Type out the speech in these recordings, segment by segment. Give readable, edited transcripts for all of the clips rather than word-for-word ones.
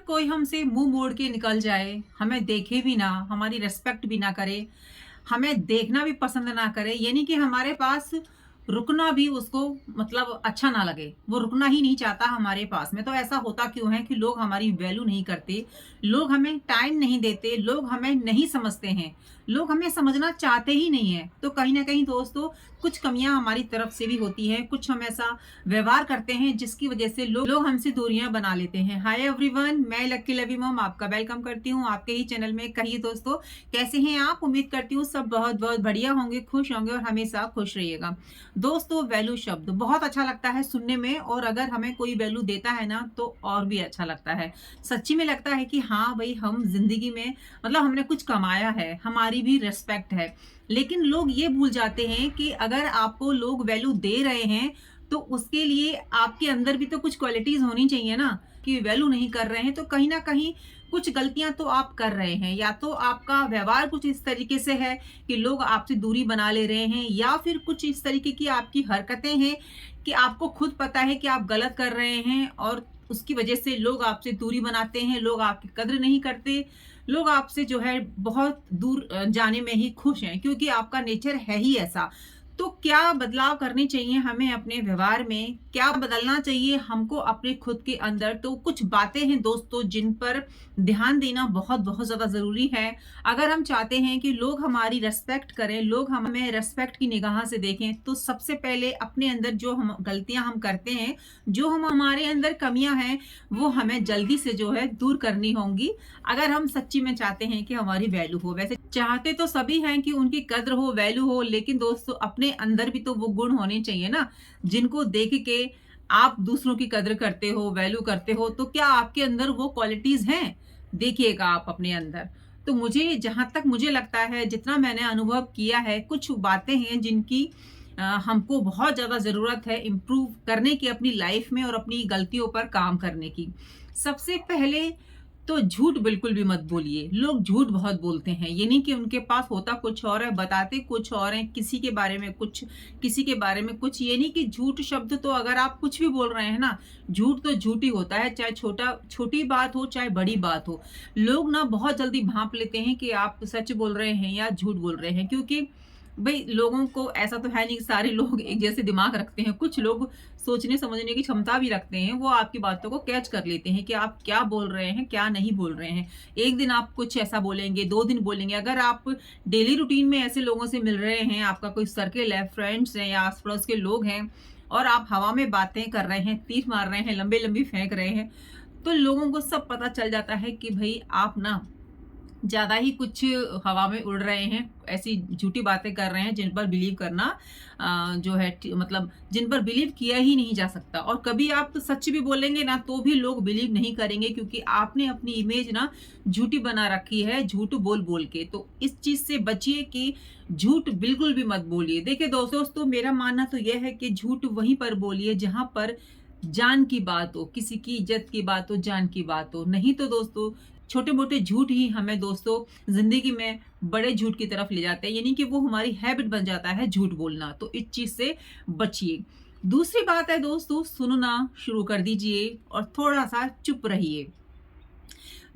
कोई हमसे मुंह मोड़ के निकल जाए, हमें देखे भी ना, हमारी रिस्पेक्ट भी ना करे, हमें देखना भी पसंद ना करे, यानी कि हमारे पास रुकना भी उसको मतलब अच्छा ना लगे, वो रुकना ही नहीं चाहता हमारे पास में। तो ऐसा होता क्यों है कि लोग हमारी वैल्यू नहीं करते, लोग हमें टाइम नहीं देते, लोग हमें नहीं समझते हैं, लोग हमें समझना चाहते ही नहीं है। तो कहीं ना कहीं दोस्तों कुछ कमियां हमारी तरफ से भी होती हैं, कुछ हम ऐसा व्यवहार करते हैं जिसकी वजह से लोग हमसे दूरियां बना लेते हैं। हाय एवरीवन, मैं लक्की लवी मॉम आपका वेलकम करती हूँ आपके ही चैनल में। कहिए दोस्तों, कैसे हैं आप? उम्मीद करती हूँ सब बहुत बहुत बढ़िया होंगे, खुश होंगे और हमेशा खुश रहिएगा। दोस्तों, वैल्यू शब्द बहुत अच्छा लगता है सुनने में, और अगर हमें कोई वैल्यू देता है ना तो और भी अच्छा लगता है। सच्ची में लगता है कि हाँ भाई, हम जिंदगी में मतलब हमने कुछ कमाया है, हमारी भी रिस्पेक्ट है। लेकिन लोग ये भूल जाते हैं कि अगर आपको लोग वैल्यू दे रहे हैं तो उसके लिए आपके अंदर भी तो कुछ क्वालिटीज होनी चाहिए ना। कि वैल्यू नहीं कर रहे हैं तो कहीं ना कहीं कुछ गलतियां तो आप कर रहे हैं, या तो आपका व्यवहार कुछ इस तरीके से है कि लोग आपसे दूरी बना ले रहे हैं, या फिर कुछ इस तरीके की आपकी हरकतें हैं कि आपको खुद पता है कि आप गलत कर रहे हैं और उसकी वजह से लोग आपसे दूरी बनाते हैं, लोग आपकी कद्र नहीं करते, लोग आपसे जो है बहुत दूर जाने में ही खुश हैं क्योंकि आपका नेचर है ही ऐसा। तो क्या बदलाव करने चाहिए हमें अपने व्यवहार में? क्या बदलना चाहिए हमको अपने खुद के अंदर? तो कुछ बातें हैं दोस्तों जिन पर ध्यान देना बहुत बहुत ज्यादा जरूरी है। अगर हम चाहते हैं कि लोग हमारी रेस्पेक्ट करें, लोग हमें रेस्पेक्ट की निगाह से देखें, तो सबसे पहले अपने अंदर जो हम गलतियां हम करते हैं, जो हम हमारे अंदर कमियां हैं, वो हमें जल्दी से जो है दूर करनी होंगी। अगर हम सच्ची में चाहते हैं कि हमारी वैल्यू हो, वैसे चाहते तो सभी हैं कि उनकी कद्र हो, वैल्यू हो, लेकिन दोस्तों अपने अंदर भी तो वो गुण होने चाहिए ना, जिनको देख के आप दूसरों की कद्र करते हो, वैल्यू करते हो। तो क्या आपके अंदर वो क्वालिटीज हैं? देखिएगा आप अपने अंदर। तो मुझे जहां तक मुझे लगता है, जितना मैंने अनुभव किया है, कुछ बातें हैं जिनकी हमको बहुत ज्यादा जरूरत है इम्प्रूव करने की अपनी लाइफ में और अपनी गलतियों पर काम करने की। सबसे पहले तो झूठ बिल्कुल भी मत बोलिए। लोग झूठ बहुत बोलते हैं, ये नहीं कि उनके पास होता कुछ और है, बताते कुछ और है, किसी के बारे में कुछ, किसी के बारे में कुछ। ये नहीं कि झूठ शब्द तो अगर आप कुछ भी बोल रहे हैं ना, झूठ तो झूठ ही होता है, चाहे छोटी बात हो चाहे बड़ी बात हो। लोग ना बहुत जल्दी भांप लेते हैं कि आप सच बोल रहे हैं या झूठ बोल रहे हैं, क्योंकि भाई लोगों को ऐसा तो है नहीं कि सारे लोग एक जैसे दिमाग रखते हैं। कुछ लोग सोचने समझने की क्षमता भी रखते हैं, वो आपकी बातों को कैच कर लेते हैं कि आप क्या बोल रहे हैं, क्या नहीं बोल रहे हैं। एक दिन आप कुछ ऐसा बोलेंगे, 2 दिन बोलेंगे। अगर आप डेली रूटीन में ऐसे लोगों से मिल रहे हैं, आपका कोई सर्कल है, फ्रेंड्स हैं या आस पड़ोस के लोग हैं, और आप हवा में बातें कर रहे हैं, तीर मार रहे हैं, लंबे लंबी फेंक रहे हैं, तो लोगों को सब पता चल जाता है कि भाई आप ना ज्यादा ही कुछ हवा में उड़ रहे हैं, ऐसी झूठी बातें कर रहे हैं जिन पर बिलीव करना जो है मतलब जिन पर बिलीव किया ही नहीं जा सकता। और कभी आप तो सच भी बोलेंगे ना तो भी लोग बिलीव नहीं करेंगे, क्योंकि आपने अपनी इमेज ना झूठी बना रखी है, झूठ बोल बोल के। तो इस चीज से बचिए कि झूठ बिल्कुल भी मत बोलिए। देखिए दोस्तों, मेरा मानना तो यह है कि झूठ वहीं पर बोलिए जहां पर जान की बात हो, किसी की इज्जत की बात हो, जान की बात हो। नहीं तो दोस्तों छोटे मोटे झूठ ही हमें दोस्तों जिंदगी में बड़े झूठ की तरफ ले जाते हैं, यानी कि वो हमारी हैबिट बन जाता है झूठ बोलना। तो इस चीज से बचिए। दूसरी बात है दोस्तों, सुनना शुरू कर दीजिए और थोड़ा सा चुप रहिए।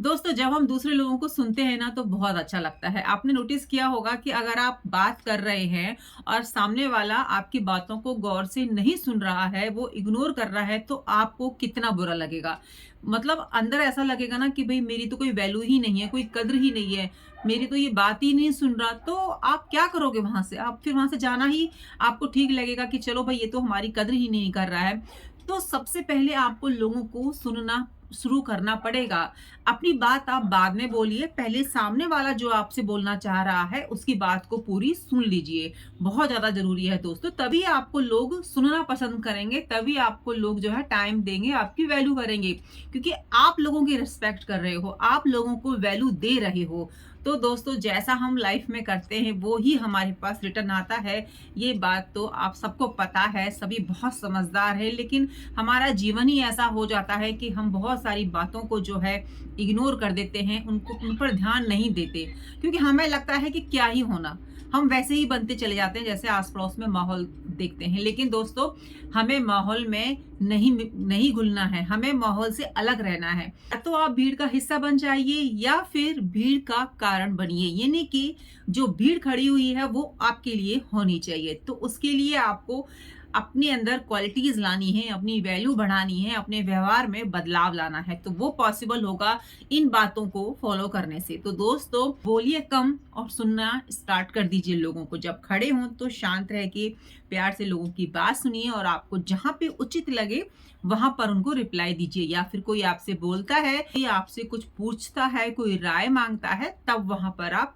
दोस्तों, जब हम दूसरे लोगों को सुनते हैं ना तो बहुत अच्छा लगता है। आपने नोटिस किया होगा कि अगर आप बात कर रहे हैं और सामने वाला आपकी बातों को गौर से नहीं सुन रहा है, वो इग्नोर कर रहा है, तो आपको कितना बुरा लगेगा। मतलब अंदर ऐसा लगेगा ना कि भाई मेरी तो कोई वैल्यू ही नहीं है, कोई कद्र ही नहीं है, मेरी तो ये बात ही नहीं सुन रहा। तो आप क्या करोगे वहां से? आप फिर वहां से जाना ही आपको ठीक लगेगा कि चलो भाई ये तो हमारी कद्र ही नहीं कर रहा है। तो सबसे पहले आपको लोगों को सुनना शुरू करना पड़ेगा। अपनी बात आप बाद में बोलिए, पहले सामने वाला जो आपसे बोलना चाह रहा है उसकी बात को पूरी सुन लीजिए। बहुत ज्यादा जरूरी है दोस्तों, तभी आपको लोग सुनना पसंद करेंगे, तभी आपको लोग जो है टाइम देंगे, आपकी वैल्यू करेंगे, क्योंकि आप लोगों की रिस्पेक्ट कर रहे हो, आप लोगों को वैल्यू दे रहे हो। तो दोस्तों, जैसा हम लाइफ में करते हैं वो ही हमारे पास रिटर्न आता है। ये बात तो आप सबको पता है, सभी बहुत समझदार है, लेकिन हमारा जीवन ही ऐसा हो जाता है कि हम बहुत सारी बातों को जो है इग्नोर कर देते हैं, उन पर ध्यान नहीं देते, क्योंकि हमें लगता है कि क्या ही होना, हम वैसे ही बनते चले जाते हैं जैसे आस पड़ोस में माहौल देखते हैं। लेकिन दोस्तों, हमें माहौल में नहीं घुलना है, हमें माहौल से अलग रहना है। या तो आप भीड़ का हिस्सा बन जाइए या फिर भीड़ का कारण बनिए, यानी कि जो भीड़ खड़ी हुई है वो आपके लिए होनी चाहिए। तो उसके लिए आपको अपने अंदर क्वालिटीज लानी है, अपनी वैल्यू बढ़ानी है, अपने व्यवहार में बदलाव लाना है, तो वो पॉसिबल होगा इन बातों को फॉलो करने से। तो दोस्तों, बोलिए कम और सुनना स्टार्ट कर दीजिए लोगों को। जब खड़े हों तो शांत रह के प्यार से लोगों की बात सुनिए और आपको जहां पे उचित लगे वहां पर उनको रिप्लाई दीजिए। या फिर कोई आपसे बोलता है या आपसे कुछ पूछता है, कोई राय मांगता है, तब वहां पर आप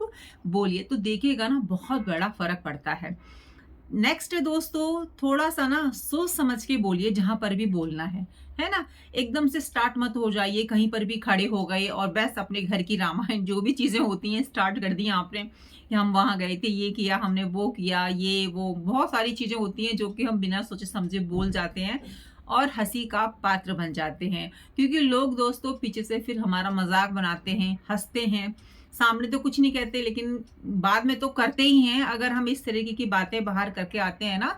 बोलिए। तो देखिएगा ना, बहुत बड़ा फर्क पड़ता है। नेक्स्ट है दोस्तों, थोड़ा सा ना सोच समझ के बोलिए जहां पर भी बोलना है ना। एकदम से स्टार्ट मत हो जाइए, कहीं पर भी खड़े हो गए और बस अपने घर की रामायण जो भी चीजें होती हैं स्टार्ट कर दी आपने। हम वहां गए थे, ये किया हमने, वो किया, ये वो बहुत सारी चीजें होती हैं जो कि हम बिना सोचे समझे बोल जाते हैं और हंसी का पात्र बन जाते हैं। क्योंकि लोग दोस्तों पीछे से फिर हमारा मजाक बनाते हैं, हंसते हैं, सामने तो कुछ नहीं कहते लेकिन बाद में तो करते ही हैं। अगर हम इस तरीके की बातें बाहर करके आते हैं ना,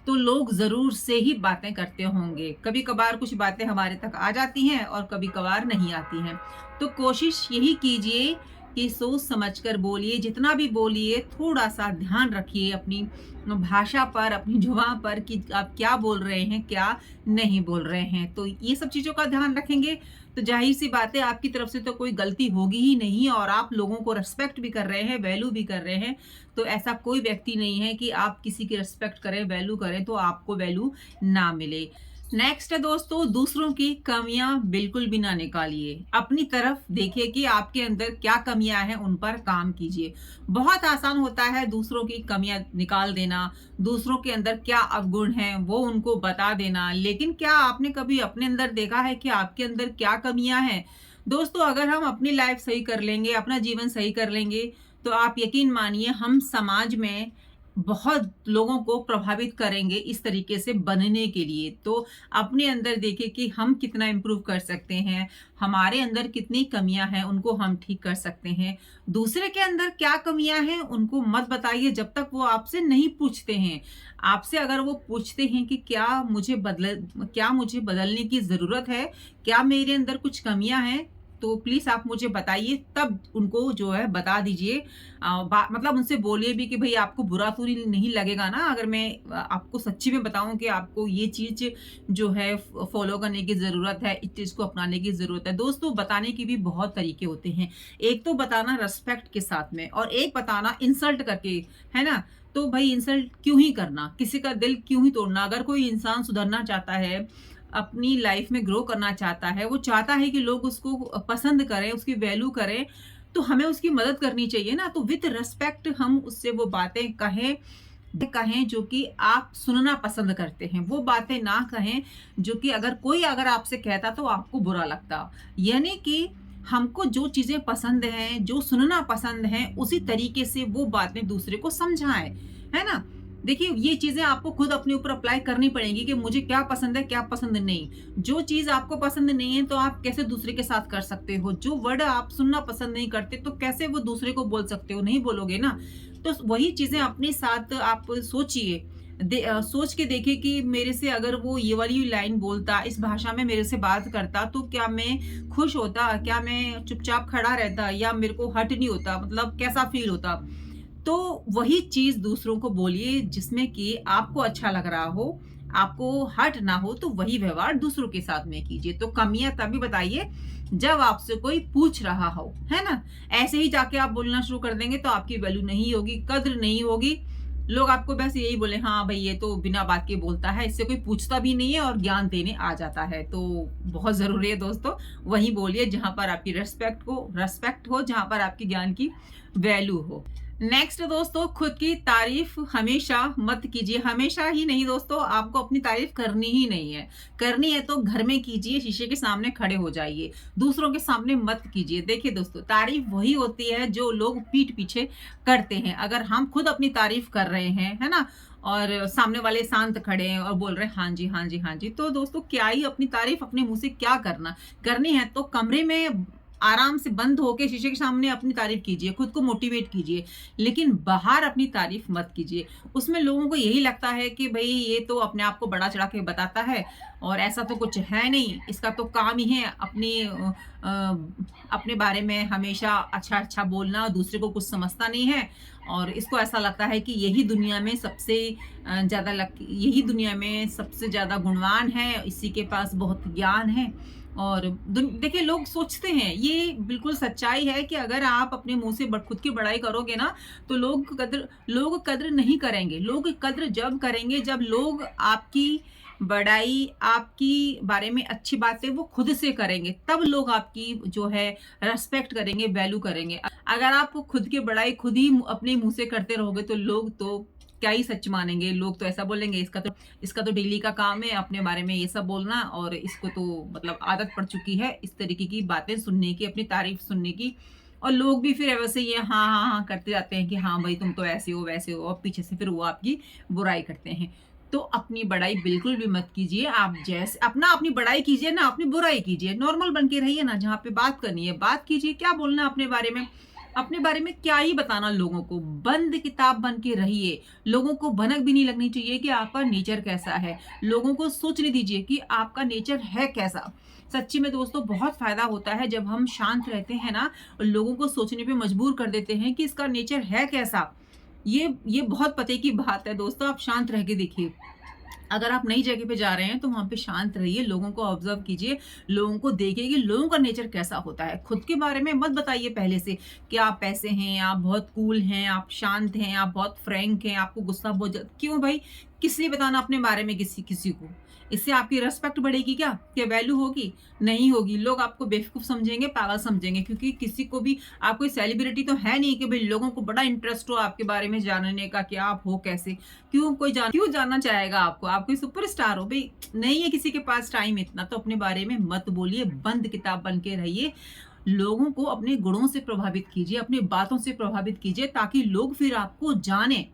तो लोग जरूर से ही बातें करते होंगे। कभी कभार कुछ बातें हमारे तक आ जाती हैं और कभी कभार नहीं आती हैं। तो कोशिश यही कीजिए कि सोच समझकर बोलिए, जितना भी बोलिए थोड़ा सा ध्यान रखिए अपनी भाषा पर, अपनी जुबान पर कि आप क्या बोल रहे हैं, क्या नहीं बोल रहे हैं। तो ये सब चीजों का ध्यान रखेंगे तो जाहिर सी बात है आपकी तरफ से तो कोई गलती होगी ही नहीं और आप लोगों को रिस्पेक्ट भी कर रहे हैं, वैल्यू भी कर रहे हैं। तो ऐसा कोई व्यक्ति नहीं है कि आप किसी की रिस्पेक्ट करें, वैल्यू करें तो आपको वैल्यू ना मिले। नेक्स्ट है दोस्तों, दूसरों की कमियां बिल्कुल भी ना निकालिए। अपनी तरफ देखिए कि आपके अंदर क्या कमियां हैं, उन पर काम कीजिए। बहुत आसान होता है दूसरों की कमियां निकाल देना, दूसरों के अंदर क्या अवगुण हैं वो उनको बता देना। लेकिन क्या आपने कभी अपने अंदर देखा है कि आपके अंदर क्या कमियां हैं? दोस्तों, अगर हम अपनी लाइफ सही कर लेंगे, अपना जीवन सही कर लेंगे, तो आप यकीन मानिए हम समाज में बहुत लोगों को प्रभावित करेंगे इस तरीके से बनने के लिए। तो अपने अंदर देखिए कि हम कितना इम्प्रूव कर सकते हैं, हमारे अंदर कितनी कमियां हैं उनको हम ठीक कर सकते हैं। दूसरे के अंदर क्या कमियां हैं उनको मत बताइए जब तक वो आपसे नहीं पूछते हैं। आपसे अगर वो पूछते हैं कि क्या मुझे बदलने की जरूरत है, क्या मेरे अंदर कुछ कमियां हैं, तो प्लीज आप मुझे बताइए, तब उनको जो है बता दीजिए। मतलब उनसे बोलिए भी कि भाई आपको बुरा तो नहीं लगेगा ना अगर मैं आपको सच्ची में बताऊं कि आपको ये चीज जो है फॉलो करने की जरूरत है, इस चीज को अपनाने की जरूरत है। दोस्तों, बताने के भी बहुत तरीके होते हैं। एक तो बताना रेस्पेक्ट के साथ में और एक बताना इंसल्ट करके, है ना। तो भाई इंसल्ट क्यों ही करना, किसी का दिल क्यों ही तोड़ना। अगर कोई इंसान सुधरना चाहता है, अपनी लाइफ में ग्रो करना चाहता है, वो चाहता है कि लोग उसको पसंद करें, उसकी वैल्यू करें, तो हमें उसकी मदद करनी चाहिए ना। तो विद रेस्पेक्ट हम उससे वो बातें कहें जो कि आप सुनना पसंद करते हैं। वो बातें ना कहें जो कि अगर आपसे कहता तो आपको बुरा लगता। यानी कि हमको जो चीजें पसंद हैं, जो सुनना पसंद है, उसी तरीके से वो बातें दूसरे को समझाएं, है ना। देखिए, ये चीजें आपको खुद अपने ऊपर अप्लाई करनी पड़ेगी कि मुझे क्या पसंद है, क्या पसंद नहीं। जो चीज आपको पसंद नहीं है तो आप कैसे दूसरे के साथ कर सकते हो? जो वर्ड आप सुनना पसंद नहीं करते तो कैसे वो दूसरे को बोल सकते हो? नहीं बोलोगे ना। तो वही चीजें अपने साथ आप सोचिए, सोच के देखिए कि मेरे से अगर वो ये वाली लाइन बोलता, इस भाषा में मेरे से बात करता, तो क्या मैं खुश होता, क्या मैं चुपचाप खड़ा रहता या मेरे को हर्ट नहीं होता, मतलब कैसा फील होता। तो वही चीज दूसरों को बोलिए जिसमें कि आपको अच्छा लग रहा हो, आपको हर्ट ना हो, तो वही व्यवहार दूसरों के साथ में कीजिए। तो कमियां तभी बताइए जब आपसे कोई पूछ रहा हो, है ना। ऐसे ही जाके आप बोलना शुरू कर देंगे तो आपकी वैल्यू नहीं होगी, कद्र नहीं होगी। लोग आपको बस यही बोले, हाँ भाई ये तो बिना बात के बोलता है, इससे कोई पूछता भी नहीं है और ज्ञान देने आ जाता है। तो बहुत जरूरी है दोस्तों, वही बोलिए जहां पर आपकी रेस्पेक्ट हो, जहां पर आपकी ज्ञान की वैल्यू हो। नेक्स्ट दोस्तों, खुद की तारीफ हमेशा मत कीजिए। हमेशा ही नहीं दोस्तों, आपको अपनी तारीफ करनी ही नहीं है। करनी है तो घर में कीजिए, शीशे के सामने खड़े हो जाइए, दूसरों के सामने मत कीजिए। देखिए दोस्तों, तारीफ वही होती है जो लोग पीठ पीछे करते हैं। अगर हम खुद अपनी तारीफ कर रहे हैं, है ना, और सामने वाले शांत खड़े हैं और बोल रहे हैं हाँ जी हाँ जी हाँ जी, तो दोस्तों क्या ही अपनी तारीफ अपने मुंह से क्या करनी है। तो कमरे में आराम से बंद होके शीशे के सामने अपनी तारीफ कीजिए, खुद को मोटिवेट कीजिए, लेकिन बाहर अपनी तारीफ मत कीजिए। उसमें लोगों को यही लगता है कि भई ये तो अपने आप को बड़ा चढ़ा के बताता है और ऐसा तो कुछ है नहीं, इसका तो काम ही है अपने बारे में हमेशा अच्छा-अच्छा बोलना, दूसरे को कुछ समझता नहीं है और इसको ऐसा लगता है कि यही दुनिया में सबसे ज़्यादा गुणवान है, इसी के पास बहुत ज्ञान है। और देखिए लोग सोचते हैं, ये बिल्कुल सच्चाई है कि अगर आप अपने मुँह से खुद की बड़ाई करोगे ना, तो लोग कद्र नहीं करेंगे। लोग कद्र जब करेंगे जब लोग आपकी बड़ाई, आपकी बारे में अच्छी बातें वो खुद से करेंगे, तब लोग आपकी जो है रिस्पेक्ट करेंगे, वैल्यू करेंगे। अगर आप खुद की बड़ाई खुद ही अपने मुँह से करते रहोगे तो लोग तो क्या ही सच मानेंगे। लोग तो ऐसा बोलेंगे इसका तो डेली का काम है अपने बारे में ये सब बोलना और इसको तो मतलब आदत पड़ चुकी है इस तरीके की बातें सुनने की, अपनी तारीफ सुनने की। और लोग भी फिर वैसे ये हाँ, हाँ, हाँ करते जाते हैं कि हाँ भाई तुम तो ऐसे हो, वैसे हो और पीछे से फिर वो आपकी बुराई करते हैं। तो अपनी बड़ाई बिल्कुल भी मत कीजिए। आप जैसे अपनी बड़ाई कीजिए ना अपनी बुराई कीजिए। नॉर्मल बन के रहिए ना, जहाँ पे बात करनी है बात कीजिए, क्या बोलना है अपने बारे में क्या ही बताना लोगों को। बंद किताब बन के रहिए। लोगों को भनक भी नहीं लगनी चाहिए कि आपका नेचर कैसा है। लोगों को सोचने दीजिए कि आपका नेचर है कैसा। सच्ची में दोस्तों बहुत फ़ायदा होता है जब हम शांत रहते हैं ना और लोगों को सोचने पे मजबूर कर देते हैं कि इसका नेचर है कैसा। ये बहुत पते की बात है दोस्तों, आप शांत रह के देखिए। अगर आप नई जगह पे जा रहे हैं तो वहाँ पे शांत रहिए, लोगों को ऑब्ज़र्व कीजिए, लोगों को देखिए कि लोगों का नेचर कैसा होता है। खुद के बारे में मत बताइए पहले से कि आप ऐसे हैं, आप बहुत कूल हैं, आप शांत हैं, आप बहुत फ्रैंक हैं, आपको गुस्सा बहुत ज क्यों भाई? किस लिए बताना अपने बारे में किसी किसी को? इससे आपकी रिस्पेक्ट बढ़ेगी क्या? क्या वैल्यू होगी? नहीं होगी। लोग आपको बेवकूफ़ समझेंगे, पागल समझेंगे क्योंकि किसी को भी आप कोई सेलिब्रिटी तो है नहीं कि भई लोगों को बड़ा इंटरेस्ट हो आपके बारे में जानने का कि आप हो कैसे? क्यों जानना चाहेगा आपको? आप कोई सुपरस्टार हो भई, नहीं है किसी के पास टाइम इतना, तो अपने बारे में मत बोलिए, बंद किताब बन के रहिए। लोगों को अपने गुणों से प्रभावित कीजिए, अपनी बातों से प्रभावित कीजिए ताकि लोग फिर आपको जानें।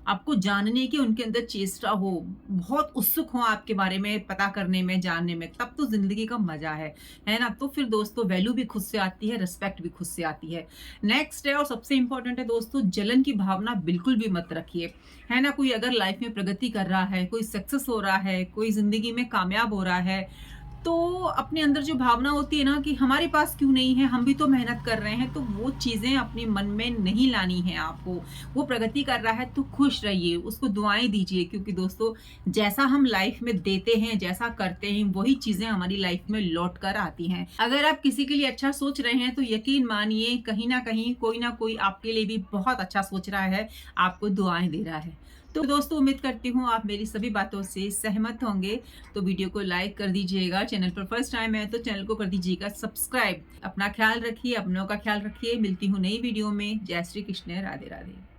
आपको जानने की उनके अंदर चेष्टा हो, बहुत उत्सुक हों आपके बारे में पता करने में, जानने में, तब तो ज़िंदगी का मज़ा है ना? तो फिर दोस्तों वैल्यू भी खुद से आती है, रिस्पेक्ट भी खुद से आती है। नेक्स्ट है और सबसे इम्पोर्टेंट है दोस्तों, जलन की भावना बिल्कुल भी मत रखिए, है ना? कोई अगर लाइफ में प्रगति कर रहा है, कोई सक्सेस हो रहा है, कोई ज़िंदगी में कामयाब हो रहा है, तो अपने अंदर जो भावना होती है ना कि हमारे पास क्यों नहीं है, हम भी तो मेहनत कर रहे हैं, तो वो चीज़ें अपने मन में नहीं लानी है आपको। वो प्रगति कर रहा है तो खुश रहिए, उसको दुआएँ दीजिए क्योंकि दोस्तों जैसा हम लाइफ में देते हैं, जैसा करते हैं, वही चीज़ें हमारी लाइफ में लौट कर आती हैं। अगर आप किसी के लिए अच्छा सोच रहे हैं तो यकीन मानिए कहीं न कहीं कोई न कोई आपके लिए भी बहुत अच्छा सोच रहा है, आपको दुआएँ दे रहा है। तो दोस्तों उम्मीद करती हूँ आप मेरी सभी बातों से सहमत होंगे। तो वीडियो को लाइक कर दीजिएगा, चैनल पर फर्स्ट टाइम है तो चैनल को कर दीजिएगा सब्सक्राइब। अपना ख्याल रखिए, अपनों का ख्याल रखिए। मिलती हूँ नई वीडियो में। जय श्री कृष्ण, राधे राधे।